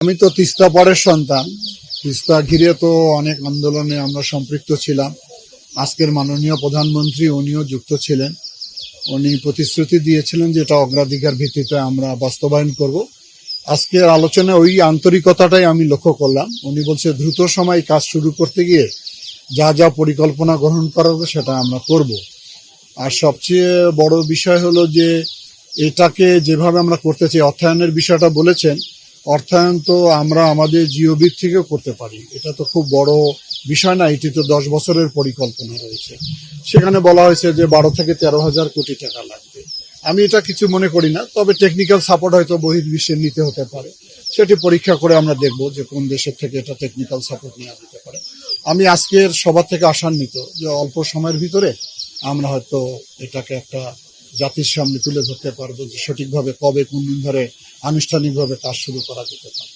আমি তো তিস্তা পরের সন্তান। তিস্তা ঘিরে তো অনেক আন্দোলনে আমরা সম্পৃক্ত ছিলাম। আজকের মাননীয় প্রধানমন্ত্রী উনিও যুক্ত ছিলেন। উনি প্রতিশ্রুতি দিয়েছিলেন যে এটা অগ্রাধিকার ভিত্তিতে আমরা বাস্তবায়ন করব। আজকের আলোচনায় ওই আন্তরিকতাটাই আমি লক্ষ্য করলাম। উনি বলছে দ্রুত সময় কাজ শুরু করতে গিয়ে যা যা পরিকল্পনা গ্রহণ করা হবে সেটা আমরা করব। আর সবচেয়ে বড় বিষয় হলো যে এটাকে যেভাবে আমরা করতে চাই, অর্থায়নের বিষয়টা বলেছেন। অর্থায়ন তো আমরা আমাদের জিওবির থেকেও করতে পারি। এটা তো খুব বড় বিষয় না। এটি তো 10 বছরের পরিকল্পনা রয়েছে। সেখানে বলা হয়েছে যে 12 থেকে 13,000 কোটি টাকা লাগবে। আমি এটা কিছু মনে করি না, তবে টেকনিক্যাল সাপোর্ট হয়তো বহির্বিশ্বে নিতে হতে পারে। সেটি পরীক্ষা করে আমরা দেখব যে কোন দেশের থেকে এটা টেকনিক্যাল সাপোর্ট নেওয়া যেতে পারে। আমি আজকের সভা থেকে আশান্বিত যে অল্প সময়ের ভিতরে আমরা হয়তো এটাকে একটা জাতির সামনে তুলে ধরতে পারবো যে সঠিকভাবে কবে কোন দিন ধরে আনুষ্ঠানিকভাবে কাজ শুরু করা যেতে পারে।